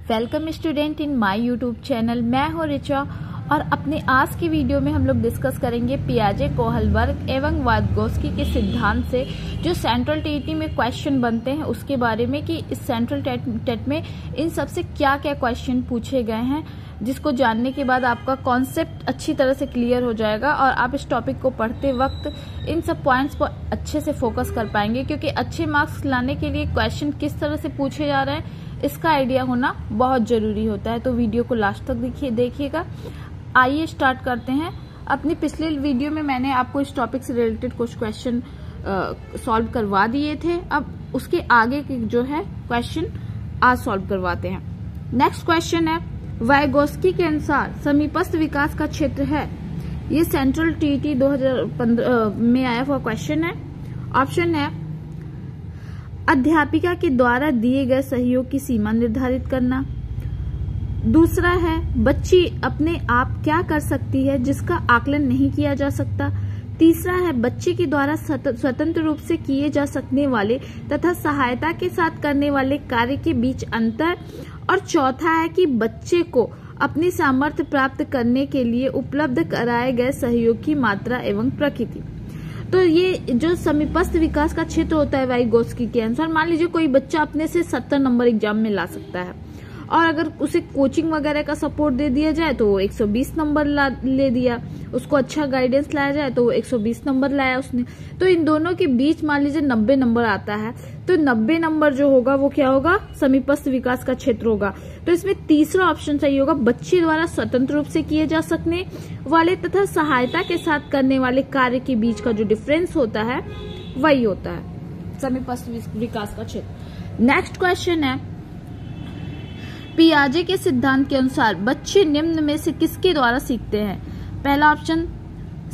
Welcome student in my YouTube channel. मैं हूं रिचा और अपने आज की वीडियो में हम लोग डिस्कस करेंगे पियाजे कोहलबर्ग एवं वाइगोत्स्की के सिद्धांत से जो सेंट्रल टीईटी में क्वेश्चन बनते हैं उसके बारे में कि इस सेंट्रल टेट में इन सबसे क्या क्या क्वेश्चन पूछे गए हैं, जिसको जानने के बाद आपका कॉन्सेप्ट अच्छी तरह से क्लियर हो जाएगा और आप इस टॉपिक को पढ़ते वक्त इन सब पॉइंट्स पर अच्छे से फोकस कर पाएंगे। क्योंकि अच्छे मार्क्स लाने के लिए क्वेश्चन किस तरह से पूछे जा रहे हैं इसका आइडिया होना बहुत जरूरी होता है। तो वीडियो को लास्ट तक देखिएगा। आइए स्टार्ट करते हैं। अपनी पिछले वीडियो में मैंने आपको इस टॉपिक से रिलेटेड कुछ क्वेश्चन सॉल्व करवा दिए थे। अब उसके आगे के जो है क्वेश्चन आज सॉल्व करवाते हैं। नेक्स्ट क्वेश्चन है, वाइगोत्स्की के अनुसार समीपस्थ विकास का क्षेत्र है। ये सेंट्रल टीईटी 2015 में आया हुआ क्वेश्चन है। ऑप्शन है, अध्यापिका के द्वारा दिए गए सहयोग की सीमा निर्धारित करना। दूसरा है, बच्ची अपने आप क्या कर सकती है जिसका आकलन नहीं किया जा सकता। तीसरा है, बच्चे के द्वारा स्वतंत्र रूप से किए जा सकने वाले तथा सहायता के साथ करने वाले कार्य के बीच अंतर। और चौथा है कि बच्चे को अपनी सामर्थ्य प्राप्त करने के लिए उपलब्ध कराए गए सहयोग की मात्रा एवं प्रकृति। तो ये जो समीपस्थ विकास का क्षेत्र होता है वाइगोत्स्की के अनुसार, मान लीजिए कोई बच्चा अपने से 70 नंबर एग्जाम में ला सकता है और अगर उसे कोचिंग वगैरह का सपोर्ट दे दिया जाए तो वो 120 नंबर ले दिया, उसको अच्छा गाइडेंस लाया जाए तो वो 120 नंबर लाया उसने। तो इन दोनों के बीच मान लीजिए 90 नंबर आता है, तो 90 नंबर जो होगा वो क्या होगा, समीपस्थ विकास का क्षेत्र होगा। तो इसमें तीसरा ऑप्शन सही होगा, बच्चे द्वारा स्वतंत्र रूप से किए जा सकने वाले तथा सहायता के साथ करने वाले कार्य के बीच का जो डिफरेंस होता है वही होता है समीपस्थ विकास का क्षेत्र। नेक्स्ट क्वेश्चन है, पियाजे के सिद्धांत के अनुसार बच्चे निम्न में से किसके द्वारा सीखते हैं। पहला ऑप्शन,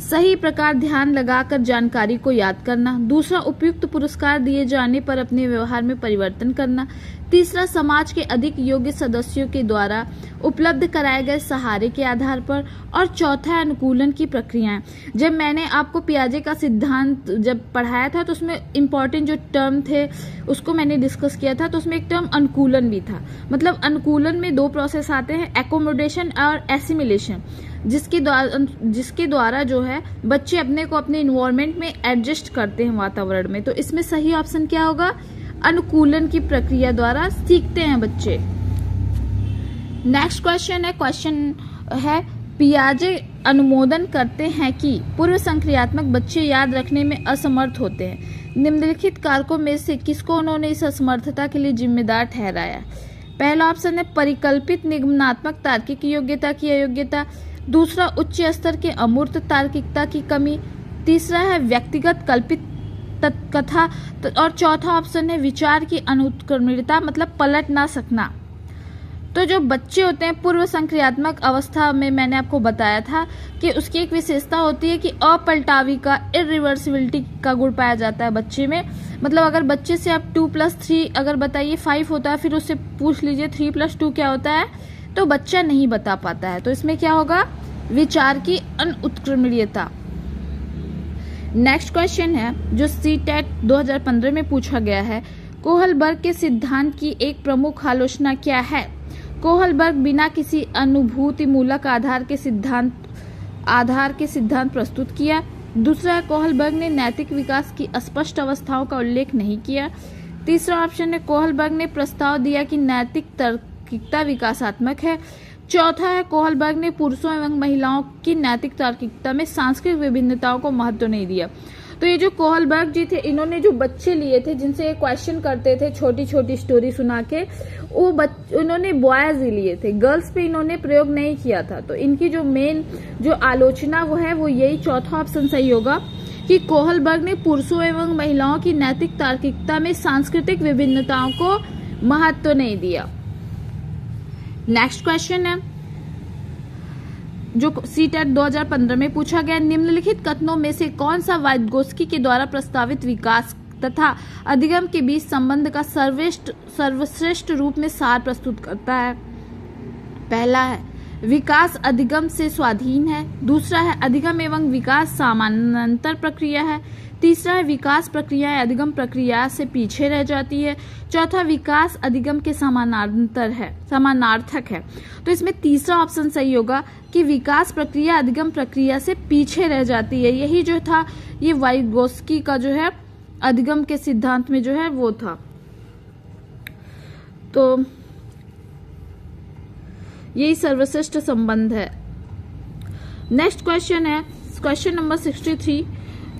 सही प्रकार ध्यान लगाकर जानकारी को याद करना। दूसरा, उपयुक्त पुरस्कार दिए जाने पर अपने व्यवहार में परिवर्तन करना। तीसरा, समाज के अधिक योग्य सदस्यों के द्वारा उपलब्ध कराए गए सहारे के आधार पर। और चौथा, अनुकूलन की प्रक्रियाएं। जब मैंने आपको पियाजे का सिद्धांत जब पढ़ाया था तो उसमें इम्पोर्टेंट जो टर्म थे उसको मैंने डिस्कस किया था, तो उसमें एक टर्म अनुकूलन भी था। मतलब अनुकूलन में दो प्रोसेस आते हैं, एकोमोडेशन और एसिमिलेशन, जिसके द्वारा जो है बच्चे अपने को अपने इन्वायरमेंट में एडजस्ट करते हैं वातावरण में। तो इसमें सही ऑप्शन क्या होगा, अनुकूलन की प्रक्रिया द्वारा सीखते हैं बच्चे। नेक्स्ट क्वेश्चन है, पियाजे अनुमोदन करते हैं कि पूर्व संक्रियात्मक बच्चे याद रखने में असमर्थ होते हैं। निम्नलिखित कारकों में से किसको उन्होंने इस असमर्थता के लिए जिम्मेदार ठहराया। पहला ऑप्शन है, परिकल्पित निगमनात्मक तार्किक योग्यता की अयोग्यता। दूसरा, उच्च स्तर के अमूर्त तार्किकता की कमी। तीसरा है, व्यक्तिगत कल्पित कथा। और चौथा ऑप्शन है, विचार की अनुत्क्रमणीयता, मतलब पलट ना सकना। तो जो बच्चे होते हैं पूर्व संक्रियात्मक अवस्था में, मैंने आपको बताया था कि उसकी एक विशेषता होती है कि अपलटावी का, इरिवर्सिबिलिटी का गुण पाया जाता है बच्चे में। मतलब अगर बच्चे से आप 2+3 अगर बताइए 5 होता है, फिर उससे पूछ लीजिए 3+2 क्या होता है, तो बच्चा नहीं बता पाता है। तो इसमें क्या होगा, विचार की अनुत्क्रमणीयता। नेक्स्ट क्वेश्चन है जो सीटेट 2015 में पूछा गया है, कोहलबर्ग के सिद्धांत की एक प्रमुख आलोचना क्या है। कोहलबर्ग बिना किसी अनुभूति मूलक आधार के सिद्धांत प्रस्तुत किया। दूसरा, कोहलबर्ग ने नैतिक विकास की अस्पष्ट अवस्थाओं का उल्लेख नहीं किया। तीसरा ऑप्शन है, कोहलबर्ग ने प्रस्ताव दिया कि नैतिक तार्किकता विकासात्मक है। चौथा है, कोहलबर्ग ने पुरुषों एवं महिलाओं की नैतिक तार्किकता में सांस्कृतिक विभिन्नताओं को महत्व नहीं दिया। तो ये जो कोहलबर्ग जी थे, इन्होंने जो बच्चे लिए थे जिनसे ये क्वेश्चन करते थे छोटी छोटी स्टोरी सुना के, उन्होंने बॉयज ही लिए थे, गर्ल्स पे इन्होंने प्रयोग नहीं किया था। तो इनकी जो मेन जो आलोचना वो यही चौथा ऑप्शन सही होगा कि कोहलबर्ग ने पुरुषों एवं महिलाओं की नैतिक तार्किकता में सांस्कृतिक विभिन्नताओं को महत्व नहीं दिया। नेक्स्ट क्वेश्चन है जो सीटेट 2015 में पूछा गया, निम्नलिखित कथनों में से कौन सा वाइगोत्स्की के द्वारा प्रस्तावित विकास तथा अधिगम के बीच संबंध का सर्वश्रेष्ठ रूप में सार प्रस्तुत करता है। पहला है, विकास अधिगम से स्वाधीन है। दूसरा है, अधिगम एवं विकास समानांतर प्रक्रिया है। तीसरा है विकास प्रक्रियाएं अधिगम प्रक्रिया से पीछे रह जाती है। चौथा विकास अधिगम के समानार्थक है। तो इसमें तीसरा ऑप्शन सही होगा कि विकास प्रक्रिया अधिगम प्रक्रिया से पीछे रह जाती है। यही जो था ये वाइगोत्स्की का जो है अधिगम के सिद्धांत में जो है वो था। तो यही सर्वश्रेष्ठ संबंध है। नेक्स्ट क्वेश्चन है क्वेश्चन नंबर 63,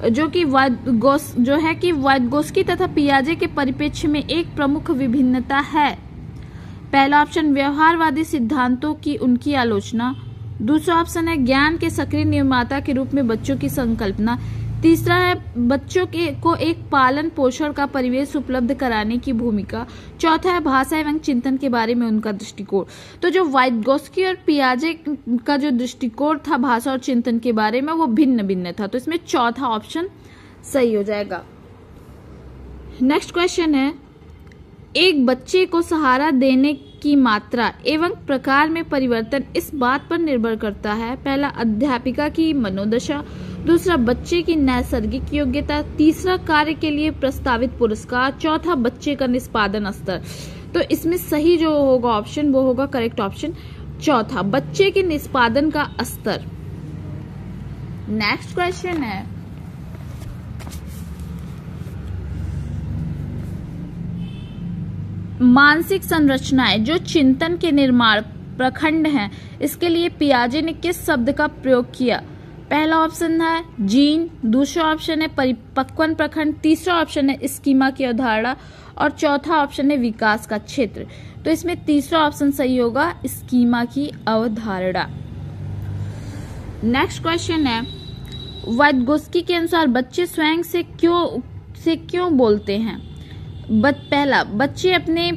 जो कि वाइगोत्स्की तथा पियाजे के परिप्रेक्ष्य में एक प्रमुख विभिन्नता है। पहला ऑप्शन व्यवहारवादी सिद्धांतों की उनकी आलोचना। दूसरा ऑप्शन है ज्ञान के सक्रिय निर्माता के रूप में बच्चों की संकल्पना। तीसरा है बच्चों को एक पालन पोषण का परिवेश उपलब्ध कराने की भूमिका। चौथा है भाषा एवं चिंतन के बारे में उनका दृष्टिकोण। तो जो वाइगोत्स्की और पियाजे का जो दृष्टिकोण था भाषा और चिंतन के बारे में वो भिन्न भिन्न था। तो इसमें चौथा ऑप्शन सही हो जाएगा। नेक्स्ट क्वेश्चन है एक बच्चे को सहारा देने की मात्रा एवं प्रकार में परिवर्तन इस बात पर निर्भर करता है। पहला अध्यापिका की मनोदशा, दूसरा बच्चे की नैसर्गिक योग्यता, तीसरा कार्य के लिए प्रस्तावित पुरस्कार, चौथा बच्चे का निष्पादन स्तर। तो इसमें सही जो होगा ऑप्शन वो होगा करेक्ट ऑप्शन चौथा, बच्चे के निष्पादन का स्तर। नेक्स्ट क्वेश्चन है मानसिक संरचनाएं जो चिंतन के निर्माण प्रखंड हैं, इसके लिए पियाजे ने किस शब्द का प्रयोग किया। पहला ऑप्शन है जीन, दूसरा ऑप्शन है परिपक्वन प्रखंड, तीसरा ऑप्शन है स्कीमा की अवधारणा और चौथा ऑप्शन है विकास का क्षेत्र। तो इसमें तीसरा ऑप्शन सही होगा स्कीमा की अवधारणा। नेक्स्ट क्वेश्चन है वाइगोत्स्की के अनुसार बच्चे स्वयं से क्यों बोलते हैं। पहला बच्चे अपने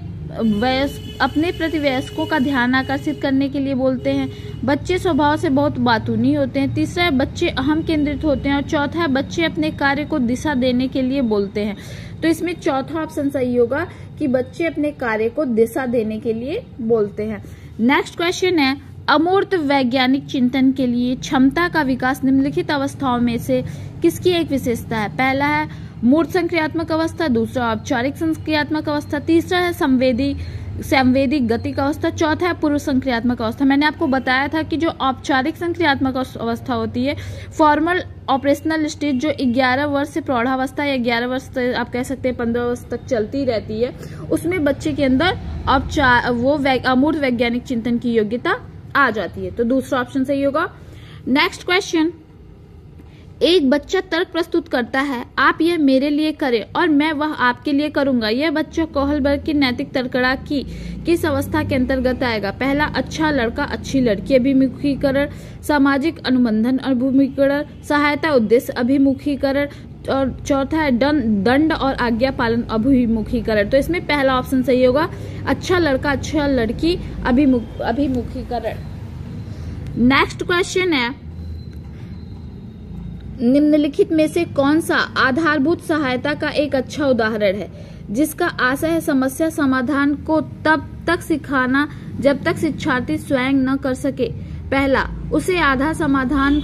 प्रति वयस्कों का ध्यान आकर्षित करने के लिए बोलते हैं। बच्चे स्वभाव से बहुत बातूनी होते हैं। तीसरा है बच्चे अहम केंद्रित होते हैं और चौथा है बच्चे अपने कार्य को दिशा देने के लिए बोलते हैं। तो इसमें चौथा ऑप्शन सही होगा कि बच्चे अपने कार्य को दिशा देने के लिए बोलते हैं। नेक्स्ट क्वेश्चन है अमूर्त वैज्ञानिक चिंतन के लिए क्षमता का विकास निम्नलिखित अवस्थाओं में से किसकी एक विशेषता है। पहला है मूर्त संक्रियात्मक अवस्था, दूसरा औपचारिक संक्रियात्मक अवस्था, तीसरा है संवेदी गतिक अवस्था, चौथा है पूर्व संक्रियात्मक अवस्था। मैंने आपको बताया था कि जो औपचारिक संक्रियात्मक अवस्था होती है फॉर्मल ऑपरेशनल स्टेज जो 11 वर्ष से प्रौढ़ावस्था या 11 वर्ष आप कह सकते हैं 15 वर्ष तक चलती रहती है, उसमें बच्चे के अंदर अमूर्त वैज्ञानिक चिंतन की योग्यता आ जाती है। तो दूसरा ऑप्शन सही होगा। नेक्स्ट क्वेश्चन एक बच्चा तर्क प्रस्तुत करता है, आप यह मेरे लिए करें और मैं वह आपके लिए करूंगा। यह बच्चा कोहलबर्ग की नैतिक तर्कड़ा की किस अवस्था के अंतर्गत आएगा। पहला अच्छा लड़का अच्छी लड़की अभिमुखीकरण, सामाजिक अनुबंधन अभिमुखीकरण, सहायता उद्देश्य अभिमुखीकरण और चौथा है दंड और आज्ञा पालन अभिमुखीकरण। तो इसमें पहला ऑप्शन सही होगा अच्छा लड़का अच्छा लड़की अभिमुखीकरण। नेक्स्ट क्वेश्चन है निम्नलिखित में से कौन सा आधारभूत सहायता का एक अच्छा उदाहरण है जिसका आशय है समस्या समाधान को तब तक सिखाना जब तक शिक्षार्थी स्वयं न कर सके। पहला उसे आधा समाधान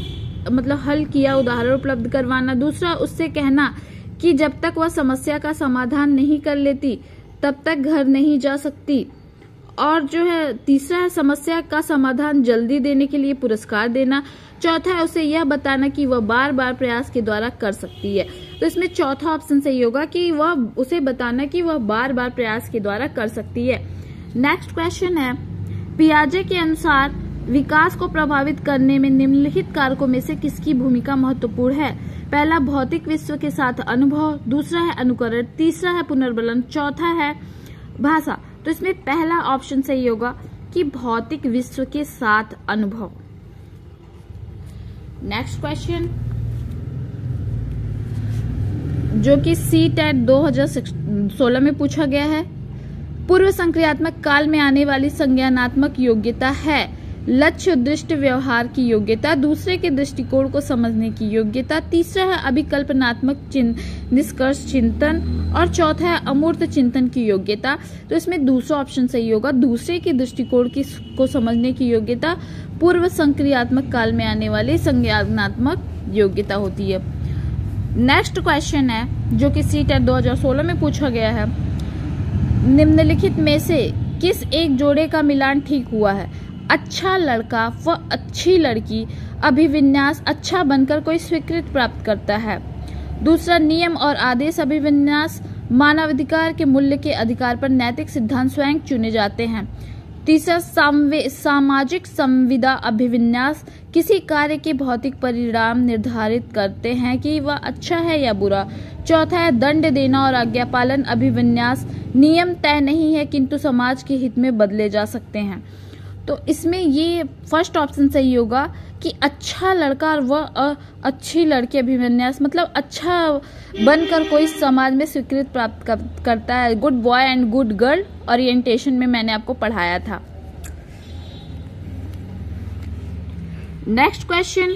मतलब हल किया उदाहरण उपलब्ध करवाना, दूसरा उससे कहना कि जब तक वह समस्या का समाधान नहीं कर लेती तब तक घर नहीं जा सकती, और जो है तीसरा है समस्या का समाधान जल्दी देने के लिए पुरस्कार देना, चौथा है उसे यह बताना कि वह बार बार प्रयास के द्वारा कर सकती है। तो इसमें चौथा ऑप्शन सही होगा कि वह उसे बताना कि वह बार बार प्रयास के द्वारा कर सकती है। नेक्स्ट क्वेश्चन है पियाजे के अनुसार विकास को प्रभावित करने में निम्नलिखित कारकों में से किसकी भूमिका महत्वपूर्ण है। पहला भौतिक विश्व के साथ अनुभव, दूसरा है अनुकरण, तीसरा है पुनर्बलन, चौथा है भाषा। तो इसमें पहला ऑप्शन सही होगा कि भौतिक विश्व के साथ अनुभव। नेक्स्ट क्वेश्चन जो कि CTET 2016 में पूछा गया है, पूर्व संक्रियात्मक काल में आने वाली संज्ञानात्मक योग्यता है लक्ष्य उद्दिष्ट व्यवहार की योग्यता, दूसरे के दृष्टिकोण को समझने की योग्यता, तीसरा है अभिकल्पनात्मक निष्कर्ष चिंतन और चौथा है अमूर्त चिंतन की योग्यता। तो इसमें दूसरा ऑप्शन सही होगा, दूसरे के दृष्टिकोण को समझने की योग्यता पूर्व संक्रियात्मक काल में आने वाली संज्ञानात्मक योग्यता होती है। नेक्स्ट क्वेश्चन है जो कि सीटेट 2016 में पूछा गया है, निम्नलिखित में से किस एक जोड़े का मिलान ठीक हुआ है? अच्छा लड़का व अच्छी लड़की अभिविन्यास अच्छा बनकर कोई स्वीकृति प्राप्त करता है। दूसरा, नियम और आदेश अभिविन्यास मानवाधिकार के मूल्य के अधिकार पर नैतिक सिद्धांत स्वयं चुने जाते हैं। तीसरा, सामाजिक संविदा अभिविन्यास किसी कार्य के भौतिक परिणाम निर्धारित करते हैं कि वह अच्छा है या बुरा। चौथा है, दंड देना और आज्ञा पालन अभिविन्यास नियम तय नहीं है किंतु समाज के हित में बदले जा सकते हैं। तो इसमें ये फर्स्ट ऑप्शन सही होगा कि अच्छा लड़का और वह अच्छी लड़की अभिविन्यास, मतलब अच्छा बनकर कोई समाज में स्वीकृति प्राप्त करता है। Good boy and good girl orientation में मैंने आपको पढ़ाया था। नेक्स्ट क्वेश्चन,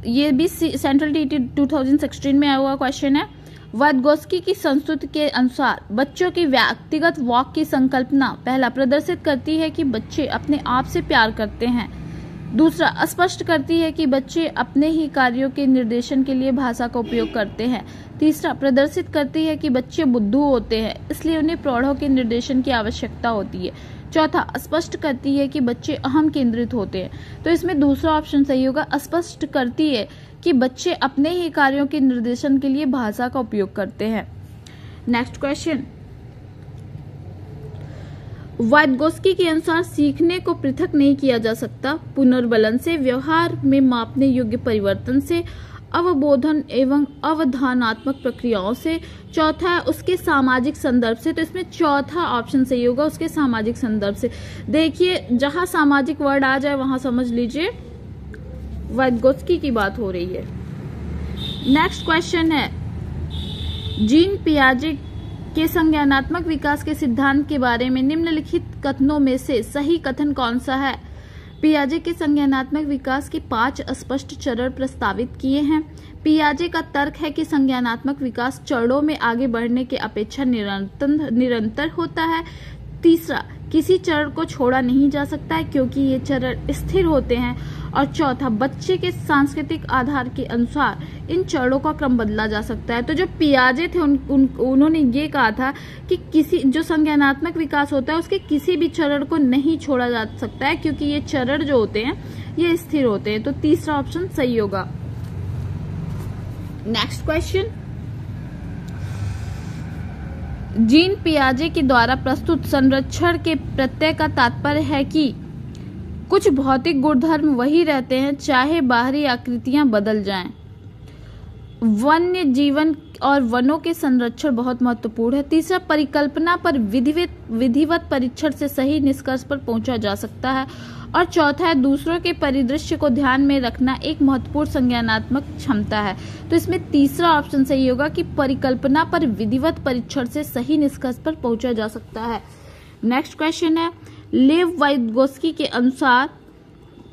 ये भी सेंट्रल टीटी 2016 में आया हुआ क्वेश्चन है। वाइगोत्स्की की संस्तुति के अनुसार बच्चों की व्यक्तिगत वाक की संकल्पना पहला प्रदर्शित करती है कि बच्चे अपने आप से प्यार करते हैं। दूसरा, स्पष्ट करती है कि बच्चे अपने ही कार्यों के निर्देशन के लिए भाषा का उपयोग करते हैं। तीसरा, प्रदर्शित करती है कि बच्चे बुद्धू होते हैं इसलिए उन्हें प्रौढ़ों के निर्देशन की आवश्यकता होती है। चौथा, स्पष्ट करती है कि बच्चे अहम केंद्रित होते हैं। तो इसमें दूसरा ऑप्शन सही होगा, स्पष्ट करती है कि बच्चे अपने ही कार्यों के निर्देशन के लिए भाषा का उपयोग करते हैं। नेक्स्ट क्वेश्चन, वाइगोत्स्की के अनुसार सीखने को पृथक नहीं किया जा सकता। पुनर्बलन से, व्यवहार में मापने योग्य परिवर्तन से, अवबोधन एवं अवधानात्मक प्रक्रियाओं से। चौथा है उसके सामाजिक संदर्भ से। तो इसमें चौथा ऑप्शन सही होगा, उसके सामाजिक संदर्भ से। देखिए, जहां सामाजिक वर्ड आ जाए वहां समझ लीजिए वाइगोत्स्की की बात हो रही है। नेक्स्ट क्वेश्चन है, जीन पियाजे के संज्ञानात्मक विकास के सिद्धांत के बारे में निम्नलिखित कथनों में से सही कथन कौन सा है? पियाजे के संज्ञानात्मक विकास के 5 स्पष्ट चरण प्रस्तावित किए हैं। पियाजे का तर्क है कि संज्ञानात्मक विकास चरणों में आगे बढ़ने के अपेक्षा निरंतर होता है। तीसरा, किसी चरण को छोड़ा नहीं जा सकता है क्योंकि ये चरण स्थिर होते हैं। और चौथा, बच्चे के सांस्कृतिक आधार के अनुसार इन चरणों का क्रम बदला जा सकता है। तो जो पियाजे थे उन्होंने ये कहा था कि किसी जो संज्ञानात्मक विकास होता है उसके किसी भी चरण को नहीं छोड़ा जा सकता है क्योंकि ये चरण जो होते हैं ये स्थिर होते हैं। तो तीसरा ऑप्शन सही होगा। नेक्स्ट क्वेश्चन, जीन पियाजे के द्वारा प्रस्तुत संरक्षण के प्रत्यय का तात्पर्य है कि कुछ भौतिक गुणधर्म वही रहते हैं चाहे बाहरी आकृतियां बदल जाएं। वन्य जीवन और वनों के संरक्षण बहुत महत्वपूर्ण है। तीसरा, परिकल्पना पर विधिवत परीक्षण से सही निष्कर्ष पर पहुंचा जा सकता है। और चौथा है, दूसरों के परिदृश्य को ध्यान में रखना एक महत्वपूर्ण संज्ञानात्मक क्षमता है। तो इसमें तीसरा ऑप्शन सही होगा कि परिकल्पना पर विधिवत परीक्षण से सही निष्कर्ष पर पहुंचा जा सकता है। नेक्स्ट क्वेश्चन है, लेव वाइगोत्स्की के अनुसार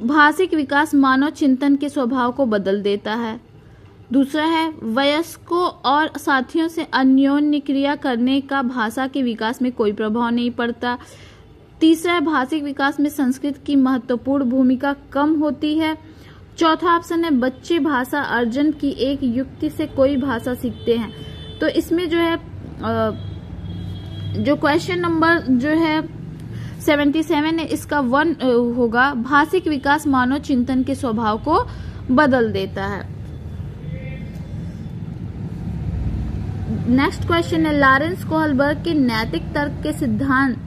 भाषिक विकास मानव चिंतन के स्वभाव को बदल देता है। दूसरा है, वयस्कों और साथियों से अन्योन्य क्रिया करने का भाषा के विकास में कोई प्रभाव नहीं पड़ता। तीसरा है, भाषिक विकास में संस्कृत की महत्वपूर्ण भूमिका कम होती है। चौथा ऑप्शन है, बच्चे भाषा अर्जन की एक युक्ति से कोई भाषा सीखते हैं। तो इसमें जो है जो क्वेश्चन नंबर जो है 77 है, इसका 1 होगा, भाषिक विकास मानव चिंतन के स्वभाव को बदल देता है। नेक्स्ट क्वेश्चन है, लॉरेंस कोहलबर्ग के नैतिक तर्क के सिद्धांत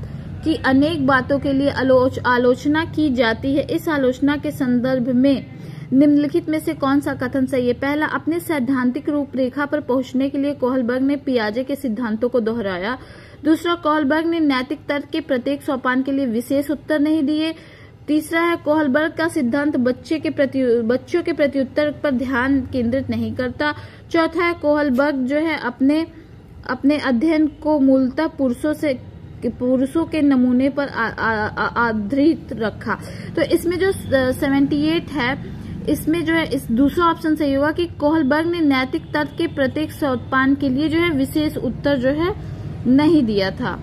की अनेक बातों के लिए आलोचना की जाती है। इस आलोचना के संदर्भ में निम्नलिखित में से कौन सा कथन सही है? पहला, अपने सैद्धांतिक रूपरेखा पर पहुंचने के लिए कोहलबर्ग ने पियाजे के सिद्धांतों को दोहराया। दूसरा, कोहलबर्ग ने नैतिक तर्क के प्रत्येक सोपान के लिए विशेष उत्तर नहीं दिए। तीसरा है, कोहलबर्ग का सिद्धांत बच्चों के प्रत्युत्तर पर ध्यान केंद्रित नहीं करता। चौथा है, कोहलबर्ग जो है अपने अध्ययन को मूलतः पुरुषों के नमूने पर आधारित रखा। तो इसमें जो 78 है, इसमें जो है इस दूसरा ऑप्शन सही होगा कि कोहलबर्ग ने नैतिक तर्क के प्रत्येक सोपान के लिए जो है विशेष उत्तर जो है नहीं दिया था।